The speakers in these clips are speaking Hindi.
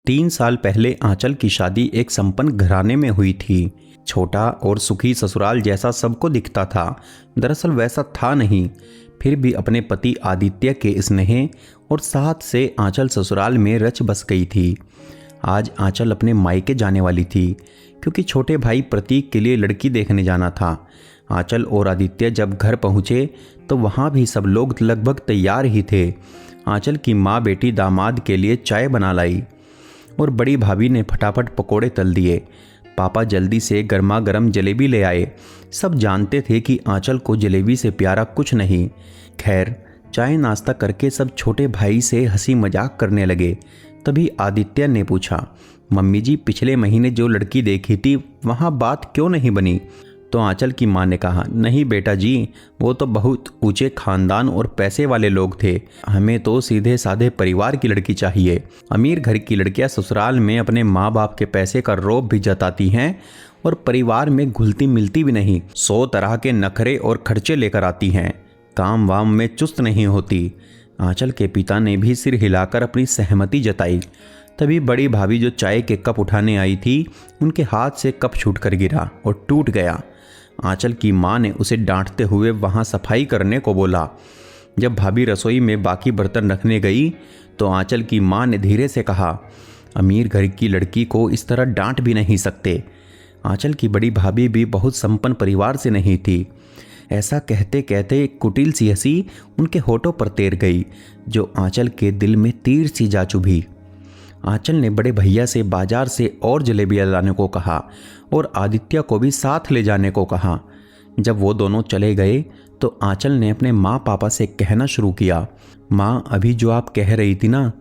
3 साल पहले आंचल की शादी एक संपन्न घराने में हुई थी। छोटा और सुखी ससुराल जैसा सबको दिखता था, दरअसल वैसा था नहीं। फिर भी अपने पति आदित्य के स्नेह और साथ से आंचल ससुराल में रच बस गई थी। आज आंचल अपने मायके जाने वाली थी, क्योंकि छोटे भाई प्रतीक के लिए लड़की देखने जाना था। आंचल और आदित्य जब घर पहुँचे तो वहाँ भी सब लोग लगभग तैयार ही थे। आंचल की माँ बेटी दामाद के लिए चाय बना लाई और बड़ी भाभी ने फटाफट पकोड़े तल दिए। पापा जल्दी से गर्मा गर्म जलेबी ले आए। सब जानते थे कि आंचल को जलेबी से प्यारा कुछ नहीं। खैर, चाय नाश्ता करके सब छोटे भाई से हंसी मजाक करने लगे। तभी आदित्य ने पूछा, मम्मी जी, पिछले महीने जो लड़की देखी थी वहाँ बात क्यों नहीं बनी? तो आंचल की माँ ने कहा, नहीं बेटा जी, वो तो बहुत ऊंचे खानदान और पैसे वाले लोग थे। हमें तो सीधे साधे परिवार की लड़की चाहिए। अमीर घर की लड़कियां ससुराल में अपने माँ बाप के पैसे का रौब भी जताती हैं और परिवार में घुलती मिलती भी नहीं। 100 तरह के नखरे और खर्चे लेकर आती हैं, काम वाम में चुस्त नहीं होती। आंचल के पिता ने भी सिर हिलाकर अपनी सहमति जताई। तभी बड़ी भाभी जो चाय के कप उठाने आई थी, उनके हाथ से कप छूटकर गिरा और टूट गया। आंचल की माँ ने उसे डांटते हुए वहाँ सफाई करने को बोला। जब भाभी रसोई में बाकी बर्तन रखने गई तो आंचल की माँ ने धीरे से कहा, अमीर घर की लड़की को इस तरह डांट भी नहीं सकते। आंचल की बड़ी भाभी भी बहुत संपन्न परिवार से नहीं थी। ऐसा कहते कहते एक कुटिल सी हंसी उनके होठों पर तैर गई, जो आंचल के दिल में तीर सी जा चुभी। आंचल ने बड़े भैया से बाजार से और जलेबियाँ लाने को कहा और आदित्य को भी साथ ले जाने को कहा। जब वो दोनों चले गए तो आंचल ने अपने माँ पापा से कहना शुरू किया, माँ, अभी जो आप कह रही थी ना,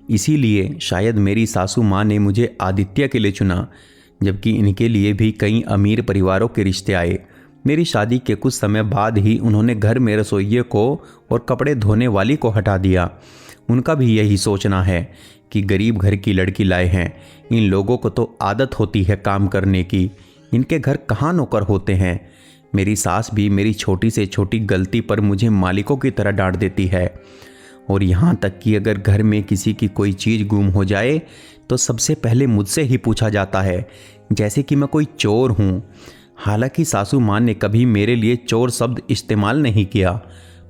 इसीलिए शायद मेरी सासू माँ ने मुझे आदित्य के लिए चुना, जबकि इनके लिए भी कई अमीर परिवारों के रिश्ते आए। मेरी शादी के कुछ समय बाद ही उन्होंने घर में रसोइये को और कपड़े धोने वाली को हटा दिया। उनका भी यही सोचना है कि गरीब घर की लड़की लाए हैं। इन लोगों को तो आदत होती है काम करने की, इनके घर कहाँ नौकर होते हैं। मेरी सास भी मेरी छोटी से छोटी गलती पर मुझे मालिकों की तरह डांट देती है, और यहाँ तक कि अगर घर में किसी की कोई चीज़ गुम हो जाए तो सबसे पहले मुझसे ही पूछा जाता है, जैसे कि मैं कोई चोर हूँ। हालांकि सासू माँ ने कभी मेरे लिए चोर शब्द इस्तेमाल नहीं किया,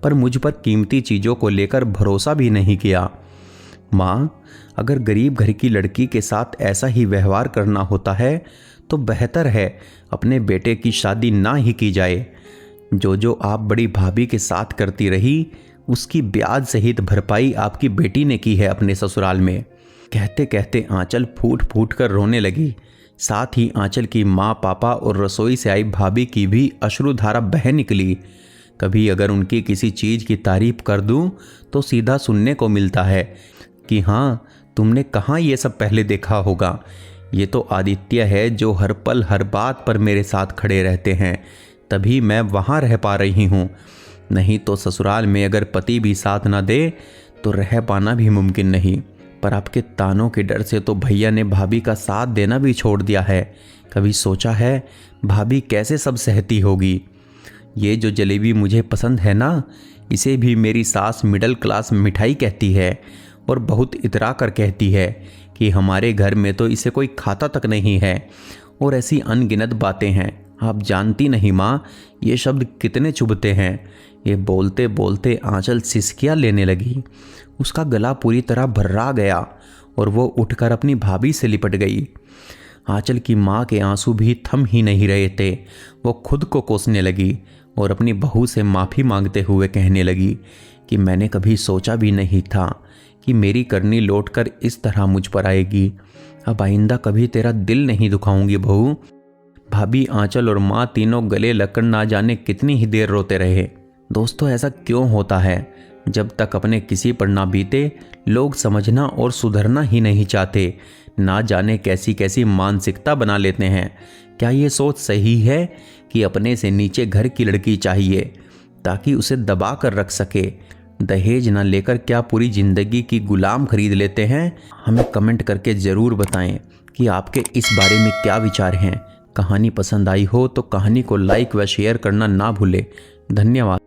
पर मुझ पर कीमती चीज़ों को लेकर भरोसा भी नहीं किया। माँ, अगर गरीब घर की लड़की के साथ ऐसा ही व्यवहार करना होता है तो बेहतर है अपने बेटे की शादी ना ही की जाए। जो आप बड़ी भाभी के साथ करती रही, उसकी ब्याज सहित भरपाई आपकी बेटी ने की है अपने ससुराल में। कहते कहते आंचल फूट फूट कर रोने लगी। साथ ही आंचल की माँ, पापा और रसोई से आई भाभी की भी अश्रुधारा बह निकली। कभी अगर उनकी किसी चीज़ की तारीफ कर दूं तो सीधा सुनने को मिलता है कि हाँ, तुमने कहाँ ये सब पहले देखा होगा। ये तो आदित्य है जो हर पल हर बात पर मेरे साथ खड़े रहते हैं, तभी मैं वहाँ रह पा रही हूँ। नहीं तो ससुराल में अगर पति भी साथ ना दे तो रह पाना भी मुमकिन नहीं। पर आपके तानों के डर से तो भैया ने भाभी का साथ देना भी छोड़ दिया है। कभी सोचा है भाभी कैसे सब सहती होगी? ये जो जलेबी मुझे पसंद है ना, इसे भी मेरी सास मिडिल क्लास मिठाई कहती है और बहुत इतरा कर कहती है कि हमारे घर में तो इसे कोई खाता तक नहीं है, और ऐसी अनगिनत बातें हैं। आप जानती नहीं माँ, ये शब्द कितने चुभते हैं। ये बोलते बोलते आंचल सिसकियाँ लेने लगी। उसका गला पूरी तरह भर्रा गया और वो उठकर अपनी भाभी से लिपट गई। आंचल की माँ के आंसू भी थम ही नहीं रहे थे। वो खुद को कोसने लगी और अपनी बहू से माफ़ी मांगते हुए कहने लगी कि मैंने कभी सोचा भी नहीं था कि मेरी करनी लौटकर इस तरह मुझ पर आएगी। अब आइंदा कभी तेरा दिल नहीं दुखाऊंगी बहू। भाभी, आंचल और माँ तीनों गले लगकर ना जाने कितनी ही देर रोते रहे। दोस्तों, ऐसा क्यों होता है? जब तक अपने किसी पर ना बीते, लोग समझना और सुधरना ही नहीं चाहते। ना जाने कैसी कैसी मानसिकता बना लेते हैं। क्या ये सोच सही है कि अपने से नीचे घर की लड़की चाहिए ताकि उसे दबा कर रख सके? दहेज ना लेकर क्या पूरी ज़िंदगी की गुलाम खरीद लेते हैं? हमें कमेंट करके ज़रूर बताएं कि आपके इस बारे में क्या विचार हैं। कहानी पसंद आई हो तो कहानी को लाइक व शेयर करना ना भूलें। धन्यवाद।